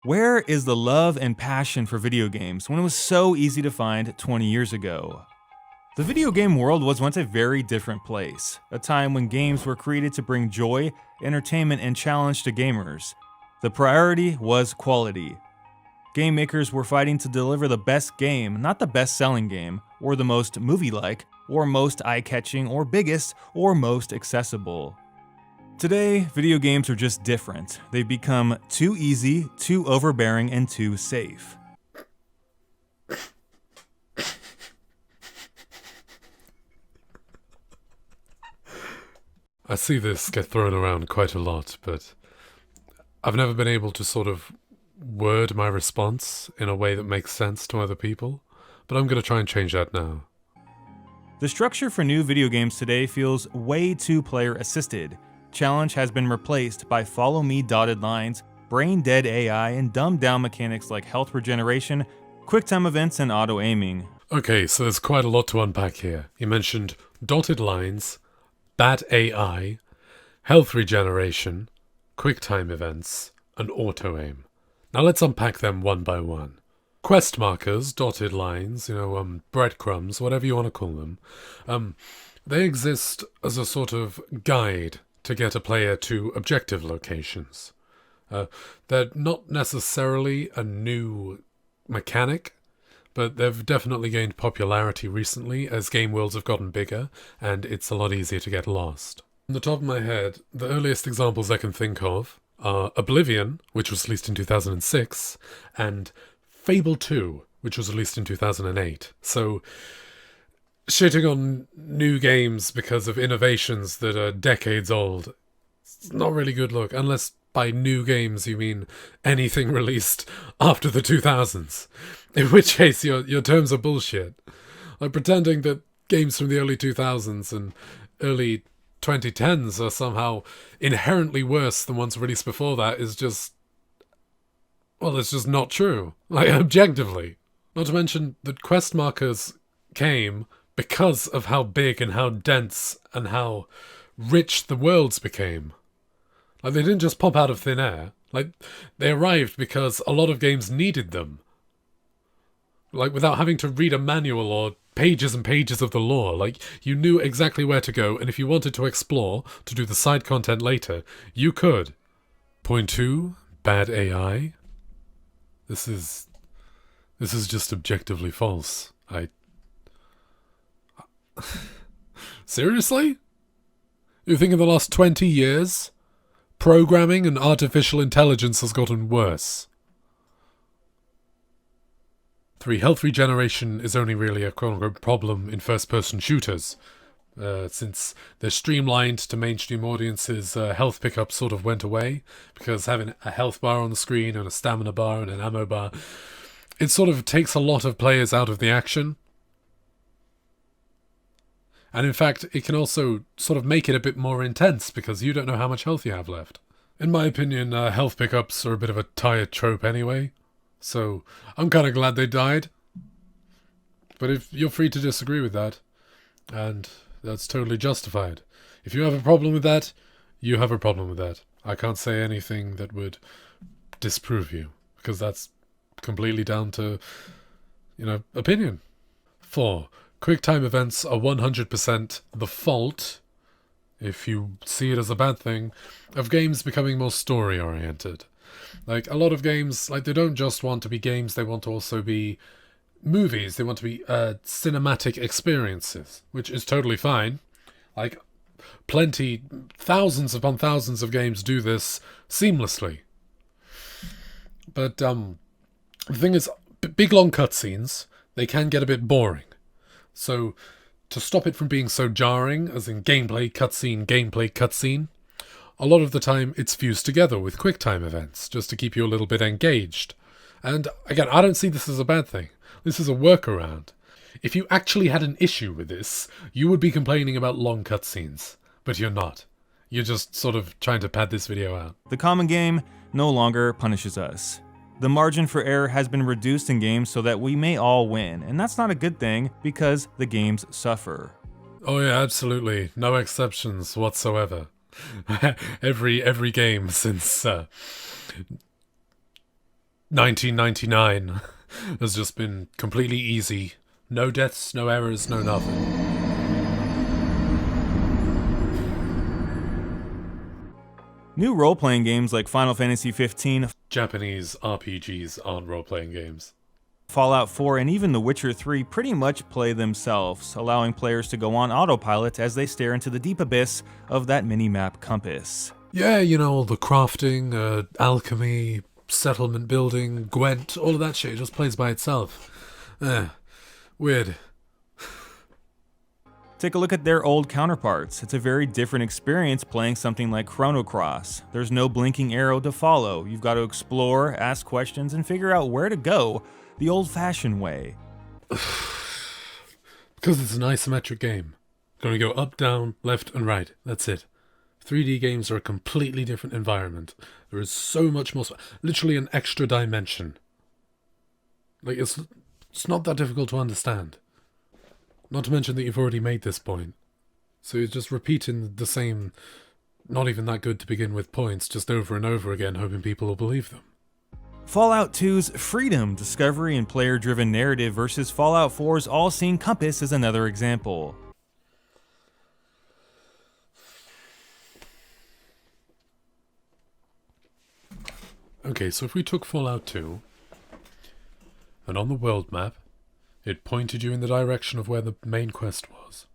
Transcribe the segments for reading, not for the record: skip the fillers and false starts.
Where is the love and passion for video games when it was so easy to find 20 years ago? The video game world was once a very different place, a time when games were created to bring joy, entertainment, and challenge to gamers. The priority was quality. Game makers were fighting to deliver the best game, not the best-selling game, or the most movie-like, or most eye-catching, or biggest, or most accessible. Today, video games are just different. They've become too easy, too overbearing, and too safe. I see this get thrown around quite a lot, but I've never been able to sort of word my response in a way that makes sense to other people, but I'm going to try and change that now. The structure for new video games today feels way too player-assisted. Challenge has been replaced by follow-me dotted lines, brain-dead AI, and dumbed-down mechanics like health regeneration, quick-time events, and auto-aiming. Okay, so there's quite a lot to unpack here. You mentioned dotted lines, bad AI, health regeneration, quick-time events, and auto-aim. Now let's unpack them one by one. Quest markers, dotted lines, breadcrumbs, whatever you want to call them, they exist as a sort of guide to get a player to objective locations. They're not necessarily a new mechanic, but they've definitely gained popularity recently as game worlds have gotten bigger, and it's a lot easier to get lost. On the top of my head, the earliest examples I can think of are Oblivion, which was released in 2006, and Fable 2, which was released in 2008. So, shitting on new games because of innovations that are decades old, it's not really good look, unless by new games you mean anything released after the 2000s. In which case your terms are bullshit. Like pretending that games from the early 2000s and early 2010s are somehow inherently worse than ones released before that is just... well, it's just not true. Like, objectively. Not to mention that quest markers came because of how big and how dense and how rich the worlds became. Like, they didn't just pop out of thin air. Like, they arrived because a lot of games needed them. Like, without having to read a manual or pages and pages of the lore. Like, you knew exactly where to go, and if you wanted to explore, to do the side content later, you could. Point 2, bad AI. This is just objectively false. Seriously? You think in the last 20 years, programming and artificial intelligence has gotten worse? 3. Health regeneration is only really a quote-unquote problem in first-person shooters. Since they're streamlined to mainstream audiences, health pickup sort of went away, because having a health bar on the screen and a stamina bar and an ammo bar, it sort of takes a lot of players out of the action. And in fact, it can also sort of make it a bit more intense because you don't know how much health you have left. In my opinion, health pickups are a bit of a tired trope anyway, so I'm kind of glad they died. But if you're free to disagree with that, and that's totally justified. If you have a problem with that, you have a problem with that. I can't say anything that would disprove you, because that's completely down to, opinion. 4. QuickTime events are 100% the fault, if you see it as a bad thing, of games becoming more story-oriented. Like, a lot of games, like, they don't just want to be games, they want to also be movies, they want to be cinematic experiences, which is totally fine. Like, thousands upon thousands of games do this seamlessly. But, the thing is, big long cutscenes, they can get a bit boring. So, to stop it from being so jarring, as in gameplay, cutscene, a lot of the time it's fused together with QuickTime events, just to keep you a little bit engaged. And again, I don't see this as a bad thing. This is a workaround. If you actually had an issue with this, you would be complaining about long cutscenes. But you're not. You're just sort of trying to pad this video out. The common game no longer punishes us. The margin for error has been reduced in games so that we may all win, and that's not a good thing because the games suffer. Oh yeah, absolutely. No exceptions whatsoever. every game since 1999 has just been completely easy. No deaths, no errors, no nothing. New role-playing games like Final Fantasy XV, Japanese RPGs aren't role-playing games. Fallout 4, and even The Witcher 3 pretty much play themselves, allowing players to go on autopilot as they stare into the deep abyss of that mini-map compass. Yeah, you know, all the crafting, alchemy, settlement building, Gwent, all of that shit just plays by itself. Weird. Take a look at their old counterparts. It's a very different experience playing something like Chrono Cross. There's no blinking arrow to follow. You've got to explore, ask questions, and figure out where to go the old-fashioned way. Because it's an isometric game. Gonna go up, down, left, and right. That's it. 3D games are a completely different environment. There is so much more... Literally an extra dimension. Like, it's not that difficult to understand. Not to mention that you've already made this point. So you're just repeating the same, not even that good to begin with points, just over and over again, hoping people will believe them. Fallout 2's freedom, discovery, and player-driven narrative versus Fallout 4's all-seeing compass is another example. Okay, so if we took Fallout 2, and on the world map, it pointed you in the direction of where the main quest was,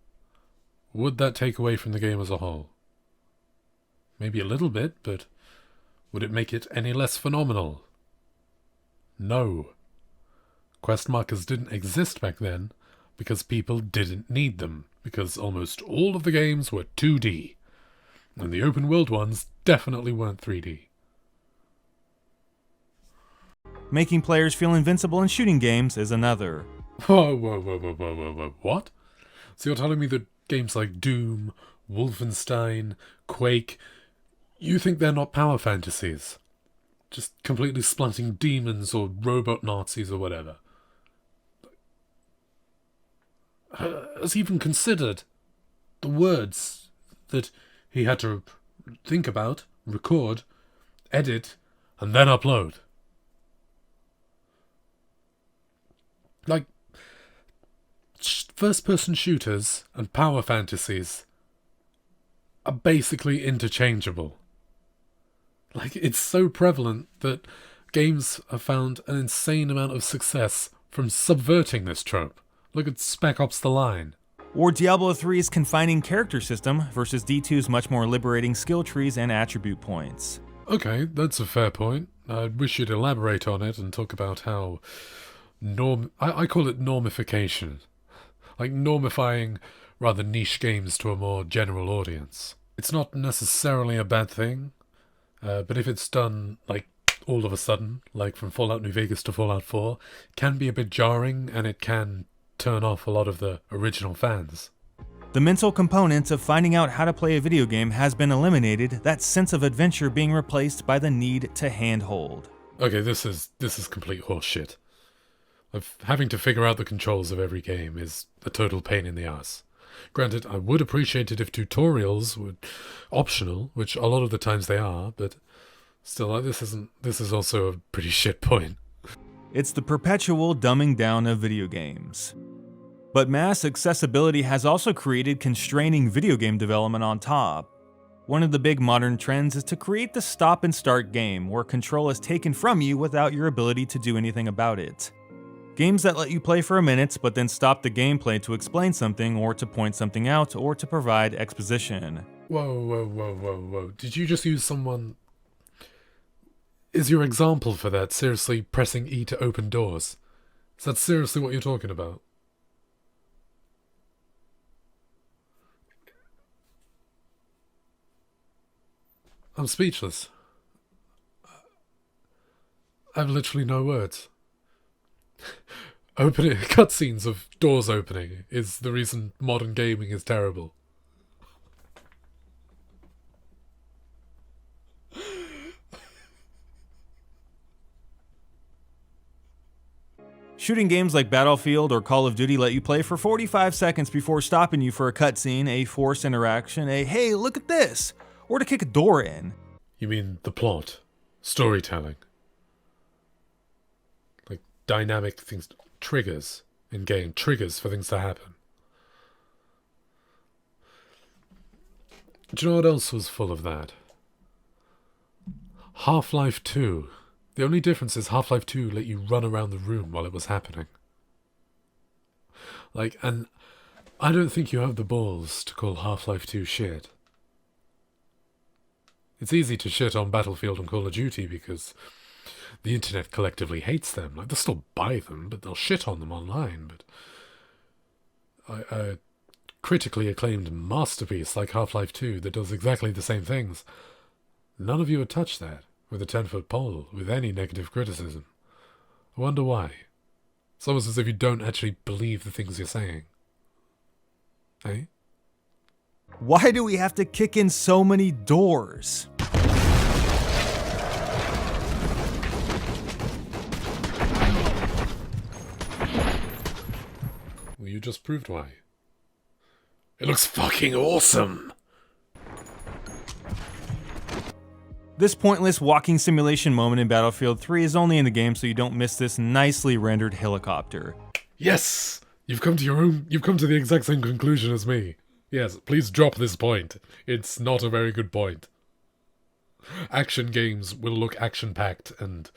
would that take away from the game as a whole? Maybe a little bit, but would it make it any less phenomenal? No. Quest markers didn't exist back then because people didn't need them, because almost all of the games were 2D, and the open world ones definitely weren't 3D. Making players feel invincible in shooting games is another. Whoa. What? So you're telling me that games like Doom, Wolfenstein, Quake, you think they're not power fantasies? Just completely splatting demons or robot Nazis or whatever. Has he even considered the words that he had to think about, record, edit, and then upload? Like, first-person shooters and power fantasies are basically interchangeable. Like, it's so prevalent that games have found an insane amount of success from subverting this trope. Look at Spec Ops: The Line. Or Diablo 3's confining character system versus D2's much more liberating skill trees and attribute points. Okay, that's a fair point. I wish you'd elaborate on it and talk about how... I call it normification. Like normifying rather niche games to a more general audience. It's not necessarily a bad thing, but if it's done, like, all of a sudden, like from Fallout New Vegas to Fallout 4, it can be a bit jarring, and it can turn off a lot of the original fans. The mental component of finding out how to play a video game has been eliminated, that sense of adventure being replaced by the need to handhold. Okay, this is complete horseshit. Having to figure out the controls of every game is a total pain in the ass. Granted, I would appreciate it if tutorials were optional, which a lot of the times they are, but still, this is also a pretty shit point. It's the perpetual dumbing down of video games. But mass accessibility has also created constraining video game development on top. One of the big modern trends is to create the stop and start game, where control is taken from you without your ability to do anything about it. Games that let you play for a minute, but then stop the gameplay to explain something, or to point something out, or to provide exposition. Whoa. Did you just use someone... Is your example for that seriously pressing E to open doors? Is that seriously what you're talking about? I'm speechless. I have literally no words. Opening cutscenes of doors opening is the reason modern gaming is terrible. Shooting games like Battlefield or Call of Duty let you play for 45 seconds before stopping you for a cutscene, a forced interaction, a "hey, look at this," or to kick a door in. You mean the plot? Storytelling? dynamic things, triggers in game, triggers for things to happen. Do you know what else was full of that? Half-Life 2. The only difference is Half-Life 2 let you run around the room while it was happening. Like, and I don't think you have the balls to call Half-Life 2 shit. It's easy to shit on Battlefield and Call of Duty because the internet collectively hates them. Like, they'll still buy them, but they'll shit on them online. But a critically acclaimed masterpiece like Half-Life 2 that does exactly the same things, none of you would touch that with a 10-foot pole with any negative criticism. I wonder why. It's almost as if you don't actually believe the things you're saying. Eh? Why do we have to kick in so many doors? Well, you just proved why. It looks fucking awesome! This pointless walking simulation moment in Battlefield 3 is only in the game so you don't miss this nicely rendered helicopter. Yes! You've come to the exact same conclusion as me. Yes, please drop this point. It's not a very good point. Action games will look action-packed and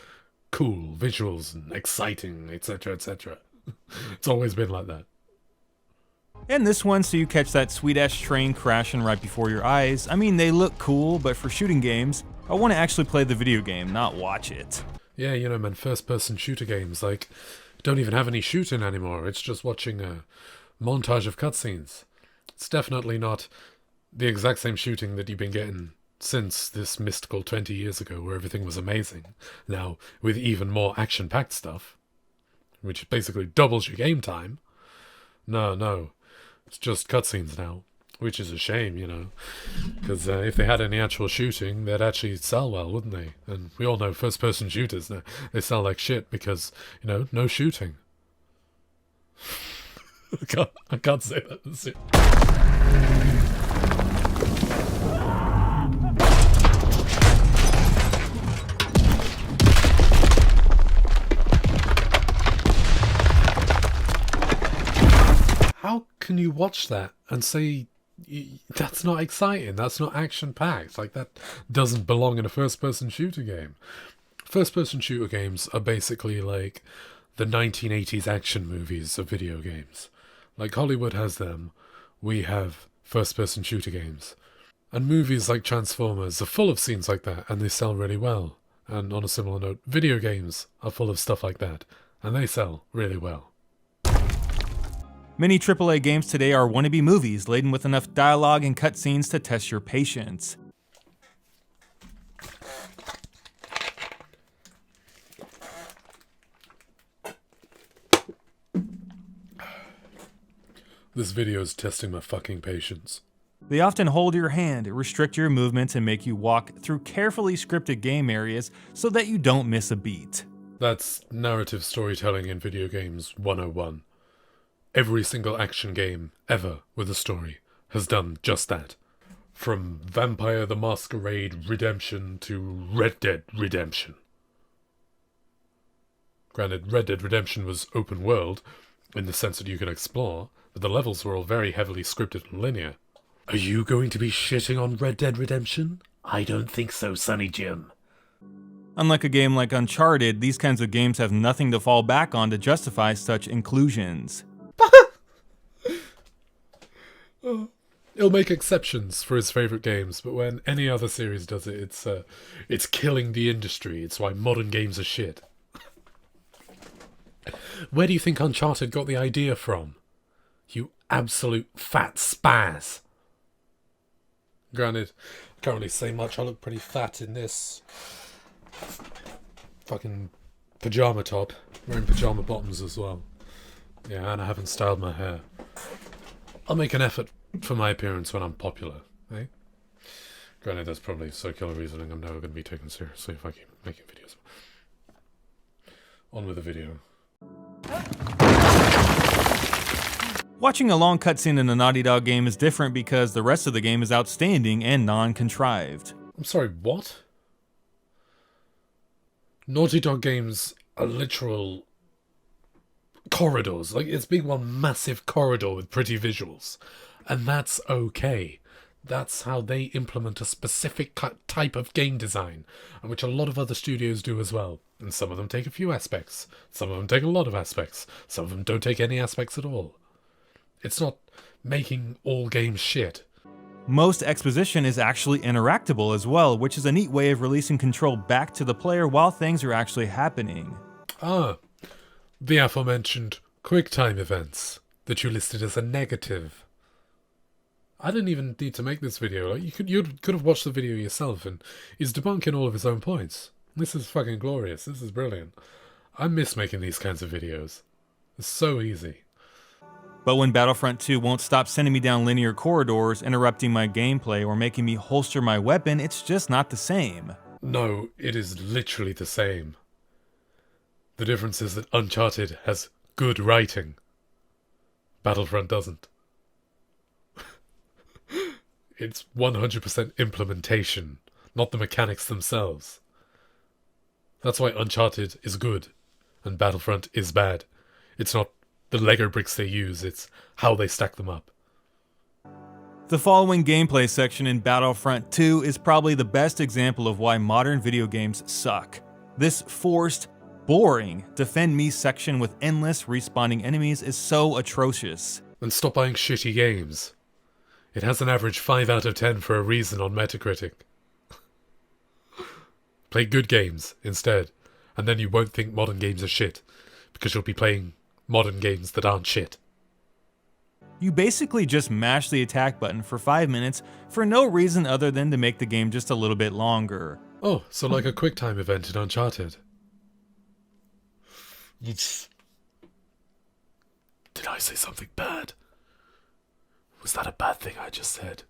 cool, visuals and exciting, etc., etc. It's always been like that. And this one, so you catch that sweet-ass train crashing right before your eyes. I mean, they look cool, but for shooting games, I want to actually play the video game, not watch it. Yeah, you know, man, first-person shooter games, like, don't even have any shooting anymore. It's just watching a montage of cutscenes. It's definitely not the exact same shooting that you've been getting since this mystical 20 years ago where everything was amazing. Now, with even more action-packed stuff, which basically doubles your game time. No. It's just cutscenes now, which is a shame, you know, because if they had any actual shooting, they'd actually sell well, wouldn't they? And we all know first-person shooters, they sell like shit because, you know, no shooting. I can't say that. That's it. How can you watch that and say that's not exciting, that's not action-packed? Like, that doesn't belong in a first-person shooter game. First-person shooter games are basically like the 1980s action movies of video games. Like Hollywood has them, we have first-person shooter games. And movies like Transformers are full of scenes like that, and they sell really well. And on a similar note, video games are full of stuff like that, and they sell really well. Many AAA games today are wannabe movies laden with enough dialogue and cutscenes to test your patience. This video is testing my fucking patience. They often hold your hand, restrict your movements, and make you walk through carefully scripted game areas so that you don't miss a beat. That's narrative storytelling in video games 101. Every single action game ever with a story has done just that. From Vampire the Masquerade Redemption to Red Dead Redemption. Granted, Red Dead Redemption was open world, in the sense that you could explore, but the levels were all very heavily scripted and linear. Are you going to be shitting on Red Dead Redemption? I don't think so, Sonny Jim. Unlike a game like Uncharted, these kinds of games have nothing to fall back on to justify such inclusions. He'll make exceptions for his favourite games, but when any other series does it, it's killing the industry. It's why modern games are shit. Where do you think Uncharted got the idea from? You absolute fat spaz. Granted, I can't really say much. I look pretty fat in this fucking pyjama top. Wearing pyjama bottoms as well. Yeah, and I haven't styled my hair. I'll make an effort for my appearance when I'm popular, eh? Granted, that's probably circular reasoning. I'm never going to be taken seriously if I keep making videos. On with the video. Watching a long cutscene in a Naughty Dog game is different because the rest of the game is outstanding and non-contrived. I'm sorry, what? Naughty Dog games are literal corridors. Like, it's being one massive corridor with pretty visuals. And that's okay. That's how they implement a specific type of game design, and which a lot of other studios do as well. And some of them take a few aspects. Some of them take a lot of aspects. Some of them don't take any aspects at all. It's not making all games shit. Most exposition is actually interactable as well, which is a neat way of releasing control back to the player while things are actually happening. The aforementioned QuickTime events that you listed as a negative. I didn't even need to make this video. Like, you could have watched the video yourself, and he's debunking all of his own points. This is fucking glorious. This is brilliant. I miss making these kinds of videos. It's so easy. But when Battlefront 2 won't stop sending me down linear corridors, interrupting my gameplay, or making me holster my weapon, it's just not the same. No, it is literally the same. The difference is that Uncharted has good writing. Battlefront doesn't. It's 100% implementation, not the mechanics themselves. That's why Uncharted is good, and Battlefront is bad. It's not the Lego bricks they use, it's how they stack them up. The following gameplay section in Battlefront 2 is probably the best example of why modern video games suck. This forced, boring defend me section with endless respawning enemies is so atrocious. And stop buying shitty games. It has an average 5 out of 10 for a reason on Metacritic. Play good games instead, and then you won't think modern games are shit, because you'll be playing modern games that aren't shit. You basically just mash the attack button for 5 minutes for no reason other than to make the game just a little bit longer. Oh, so like a QuickTime event in Uncharted. Did I say something bad? Was that a bad thing I just said?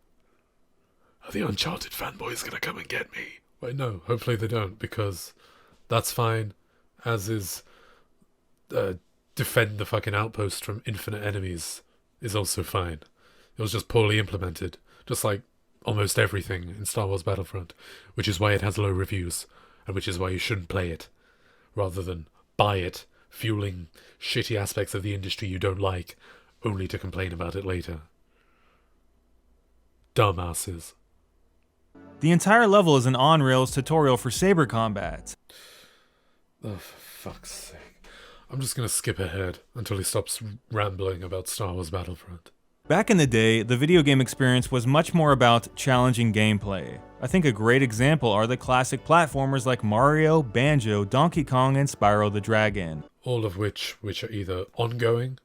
Are the Uncharted fanboys gonna come and get me? Wait, no, hopefully they don't, because that's fine, as is defend the fucking outpost from infinite enemies is also fine. It was just poorly implemented, just like almost everything in Star Wars Battlefront, which is why it has low reviews, and which is why you shouldn't play it, rather than buy it, fueling shitty aspects of the industry you don't like, only to complain about it later. Dumbasses. The entire level is an on-rails tutorial for saber combat. Oh, for fuck's sake. I'm just gonna skip ahead until he stops rambling about Star Wars Battlefront. Back in the day, the video game experience was much more about challenging gameplay. I think a great example are the classic platformers like Mario, Banjo, Donkey Kong, and Spyro the Dragon. All of which are either ongoing,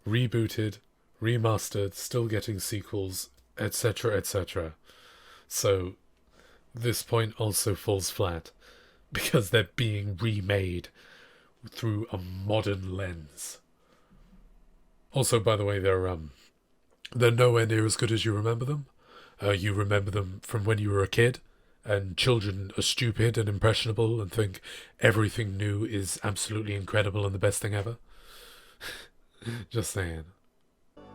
rebooted, remastered, still getting sequels, etc., etc. So, this point also falls flat, because they're being remade through a modern lens. Also, by the way, they're nowhere near as good as you remember them. You remember them from when you were a kid, and children are stupid and impressionable and think everything new is absolutely incredible and the best thing ever. Just saying.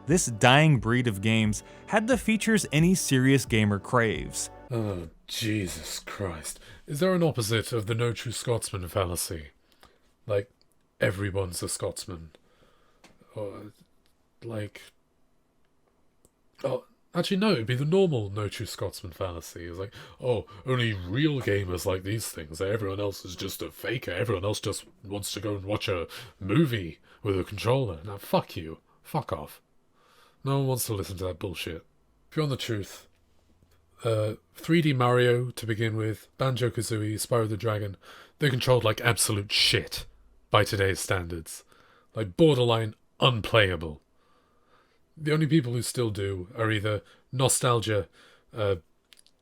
This dying breed of games had the features any serious gamer craves. Oh, Jesus Christ. Is there an opposite of the no true Scotsman fallacy? Like, everyone's a Scotsman. Or, like... Oh, actually no, it'd be the normal no true Scotsman fallacy. It's like, oh, only real gamers like these things. Everyone else is just a faker. Everyone else just wants to go and watch a movie with a controller. Now, fuck you. Fuck off. No one wants to listen to that bullshit. If you're on the truth, 3D Mario to begin with, Banjo-Kazooie, Spyro the Dragon, they're controlled like absolute shit by today's standards. Like borderline unplayable. The only people who still do are either nostalgia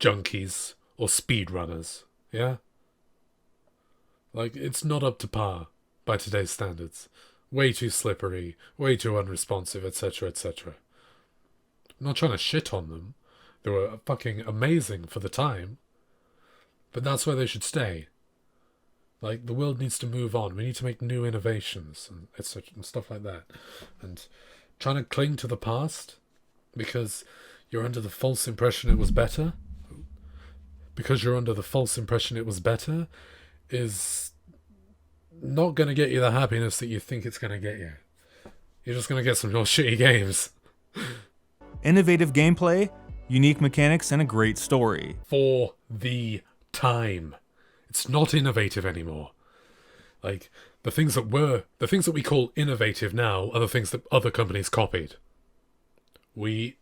junkies or speedrunners, yeah? Like, it's not up to par by today's standards. Way too slippery, way too unresponsive, etc., etc. I'm not trying to shit on them. They were fucking amazing for the time. But that's where they should stay. Like, the world needs to move on. We need to make new innovations and etc. and stuff like that. And trying to cling to the past because you're under the false impression it was better. Because you're under the false impression it was better is not going to get you the happiness that you think it's going to get you. You're just gonna get some more shitty games. Innovative gameplay, unique mechanics, and a great story. For the time. It's not innovative anymore. Like, the things that we call innovative now are the things that other companies copied. We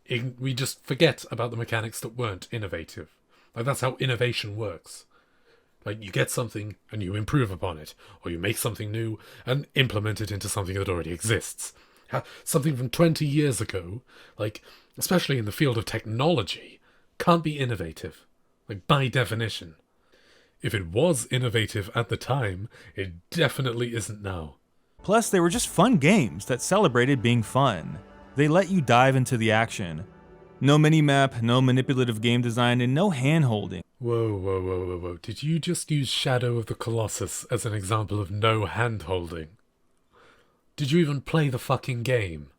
just forget about the mechanics that weren't innovative. Like, that's how innovation works. Like, you get something and you improve upon it, or you make something new and implement it into something that already exists. Something from 20 years ago, like, especially in the field of technology, can't be innovative. Like, by definition. If it was innovative at the time, it definitely isn't now. Plus, they were just fun games that celebrated being fun. They let you dive into the action. No minimap, no manipulative game design, and no hand-holding. Whoa. Did you just use Shadow of the Colossus as an example of no hand-holding? Did you even play the fucking game?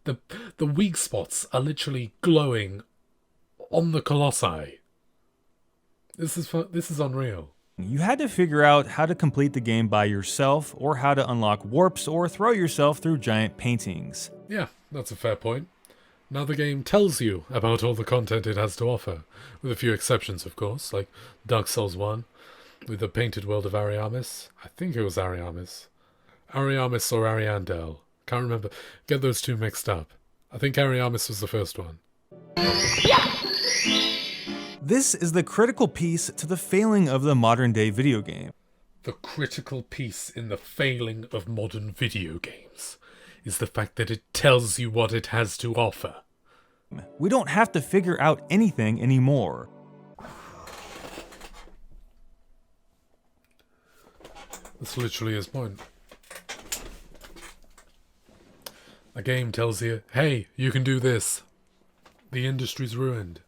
The weak spots are literally glowing on the Colossi. This is unreal. You had to figure out how to complete the game by yourself, or how to unlock warps, or throw yourself through giant paintings. Yeah, that's a fair point. Now the game tells you about all the content it has to offer, with a few exceptions, of course, like Dark Souls 1, with the painted world of Ariamis. I think it was Ariamis. Ariamis or Ariandel. Can't remember. Get those two mixed up. I think Ariamis was the first one. This is the critical piece to the failing of the modern-day video game. The critical piece in the failing of modern video games is the fact that it tells you what it has to offer. We don't have to figure out anything anymore. That's literally his point. A game tells you, hey, you can do this. The industry's ruined.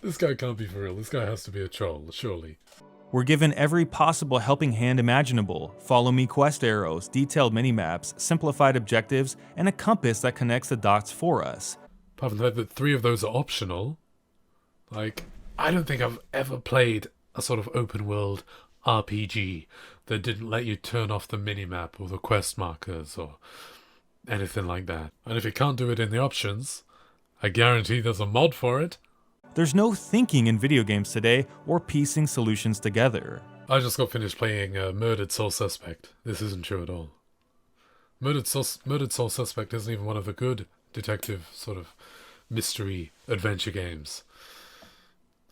This guy can't be for real. This guy has to be a troll, surely. We're given every possible helping hand imaginable, follow-me quest arrows, detailed minimaps, simplified objectives, and a compass that connects the dots for us. Apart from the fact that 3 of those are optional, like, I don't think I've ever played a sort of open-world RPG that didn't let you turn off the minimap or the quest markers or anything like that. And if you can't do it in the options, I guarantee there's a mod for it. There's no thinking in video games today or piecing solutions together. I just got finished playing Murdered Soul Suspect. This isn't true at all. Murdered Soul Suspect isn't even one of the good detective sort of mystery adventure games.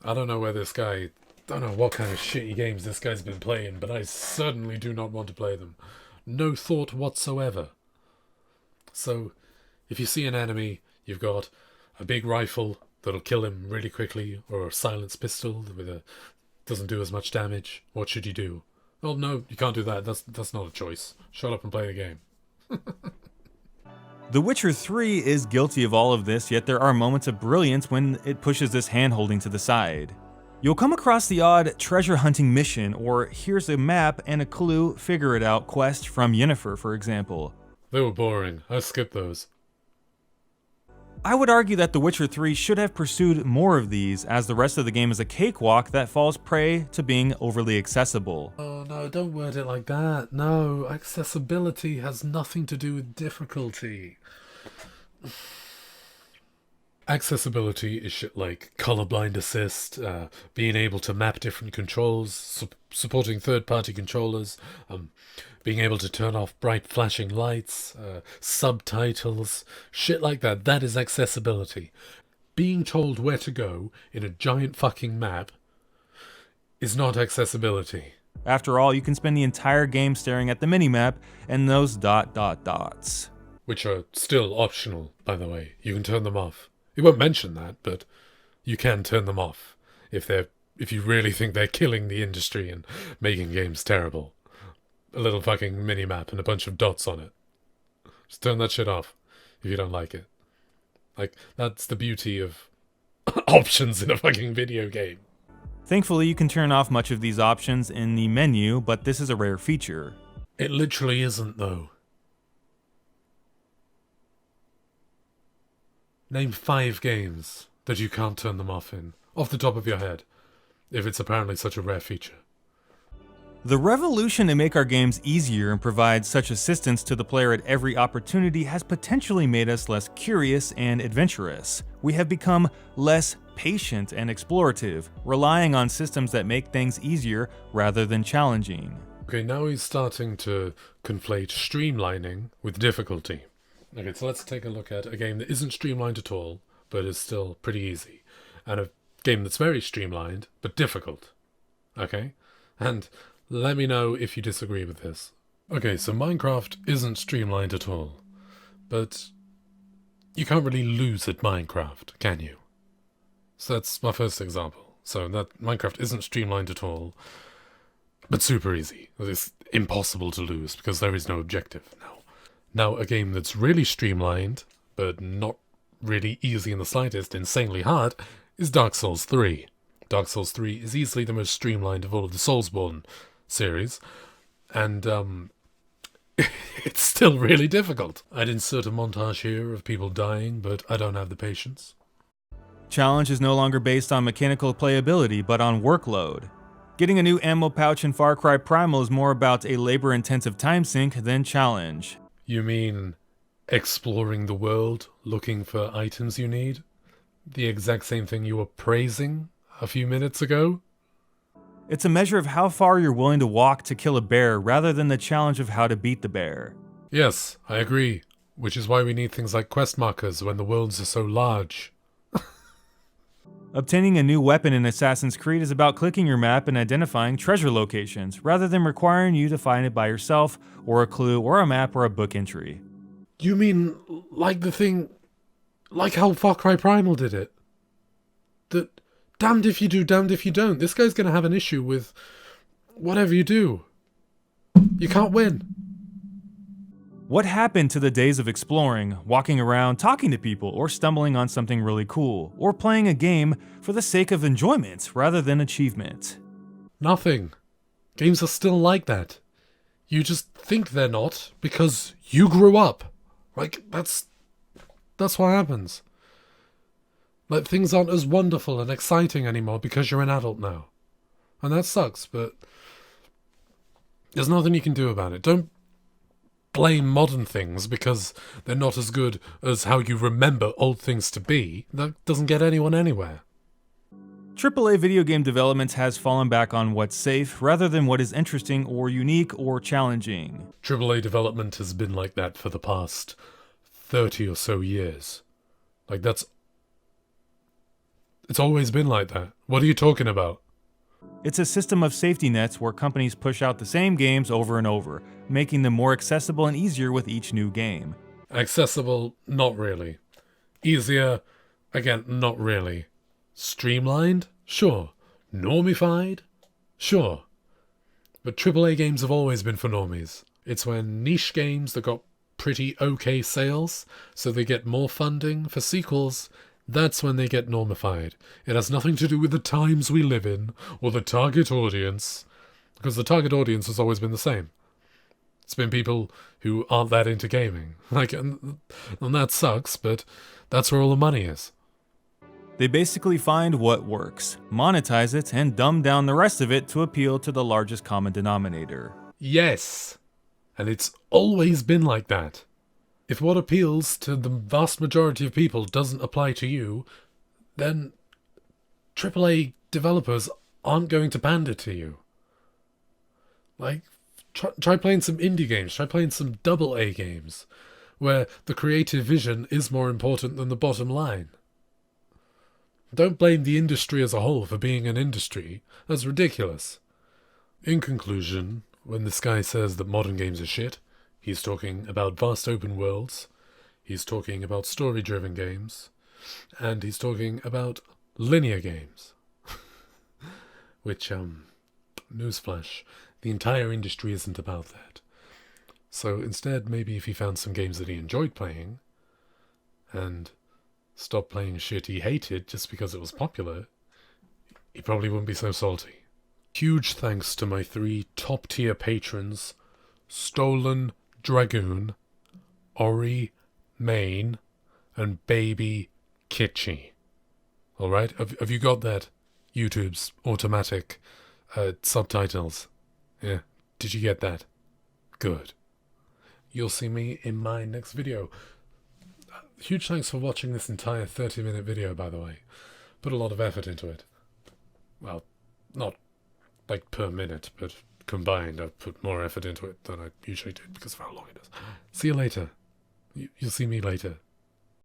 I don't know what kind of shitty games this guy's been playing, but I certainly do not want to play them. No thought whatsoever. So, if you see an enemy, you've got a big rifle that'll kill him really quickly, or a silenced pistol that doesn't do as much damage. What should you do? Well, no, you can't do that. That's not a choice. Shut up and play the game. The Witcher 3 is guilty of all of this, yet there are moments of brilliance when it pushes this hand-holding to the side. You'll come across the odd treasure hunting mission, or here's a map and a clue, figure it out quest from Yennefer, for example. They were boring. I skipped those. I would argue that The Witcher 3 should have pursued more of these, as the rest of the game is a cakewalk that falls prey to being overly accessible. Oh no, don't word it like that. No, accessibility has nothing to do with difficulty. Accessibility is shit like colorblind assist, being able to map different controls, supporting third-party controllers, being able to turn off bright flashing lights, subtitles, shit like that. That is accessibility. Being told where to go in a giant fucking map is not accessibility. After all, you can spend the entire game staring at the minimap and those dots. Which are still optional, by the way. You can turn them off. It won't mention that, but you can turn them off if you really think they're killing the industry and making games terrible. A little fucking minimap and a bunch of dots on it. Just turn that shit off if you don't like it. Like, that's the beauty of options in a fucking video game. Thankfully, you can turn off much of these options in the menu, but this is a rare feature. It literally isn't, though. Name 5 games that you can't turn them off in, off the top of your head. if it's apparently such a rare feature. The revolution to make our games easier and provide such assistance to the player at every opportunity has potentially made us less curious and adventurous. We have become less patient and explorative, relying on systems that make things easier rather than challenging. Okay, now he's starting to conflate streamlining with difficulty. Okay, so let's take a look at a game that isn't streamlined at all, but is still pretty easy. And a game that's very streamlined, but difficult. Okay? And let me know if you disagree with this. Okay, so Minecraft isn't streamlined at all. But you can't really lose at Minecraft, can you? So that's my first example. So that Minecraft isn't streamlined at all, but super easy. It's impossible to lose because there is no objective now. Now, a game that's really streamlined, but not really easy in the slightest, insanely hard, is Dark Souls 3. Dark Souls 3 is easily the most streamlined of all of the Soulsborne series, and it's still really difficult. I'd insert a montage here of people dying, but I don't have the patience. Challenge is no longer based on mechanical playability, but on workload. Getting a new ammo pouch in Far Cry Primal is more about a labor-intensive time sink than challenge. You mean exploring the world, looking for items you need? The exact same thing you were praising a few minutes ago? It's a measure of how far you're willing to walk to kill a bear rather than the challenge of how to beat the bear. Yes, I agree. Which is why we need things like quest markers when the worlds are so large. Obtaining a new weapon in Assassin's Creed is about clicking your map and identifying treasure locations, rather than requiring you to find it by yourself, or a clue, or a map, or a book entry. You mean like the thing... like how Far Cry Primal did it? That damned if you do, damned if you don't. This guy's gonna have an issue with whatever you do. You can't win. What happened to the days of exploring, walking around, talking to people, or stumbling on something really cool, or playing a game for the sake of enjoyment rather than achievement? Nothing. Games are still like that. You just think they're not because you grew up. Like, that's what happens. Like, things aren't as wonderful and exciting anymore because you're an adult now. And that sucks, but there's nothing you can do about it. Don't blame modern things because they're not as good as how you remember old things to be. That doesn't get anyone anywhere. AAA video game development has fallen back on what's safe rather than what is interesting or unique or challenging. AAA development has been like that for the past 30 or so years. Like, it's always been like that. What are you talking about? It's a system of safety nets where companies push out the same games over and over, making them more accessible and easier with each new game. Accessible? Not really. Easier? Again, not really. Streamlined? Sure. Normified? Sure. But AAA games have always been for normies. It's when niche games that got pretty okay sales, so they get more funding for sequels, that's when they get normified. It has nothing to do with the times we live in, or the target audience, because the target audience has always been the same. It's been people who aren't that into gaming. Like, and that sucks, but that's where all the money is. They basically find what works, monetize it, and dumb down the rest of it to appeal to the largest common denominator. Yes, and it's always been like that. If what appeals to the vast majority of people doesn't apply to you, then AAA developers aren't going to pander to you. Like, try playing some indie games, try playing some AA games, where the creative vision is more important than the bottom line. Don't blame the industry as a whole for being an industry. That's ridiculous. In conclusion, when this guy says that modern games are shit, he's talking about vast open worlds, he's talking about story-driven games, and he's talking about linear games. Which, newsflash, the entire industry isn't about that. So instead, maybe if he found some games that he enjoyed playing, and stopped playing shit he hated just because it was popular, he probably wouldn't be so salty. Huge thanks to my 3 top-tier patrons, Stolen Dragoon, Ori Main, and Baby Kitschy. Alright, have you got that? YouTube's automatic subtitles. Yeah, did you get that? Good. You'll see me in my next video. Huge thanks for watching this entire 30-minute video, by the way. Put a lot of effort into it. Well, not like per minute, but combined I've put more effort into it than I usually do because of how long it is. See you later. You'll see me later.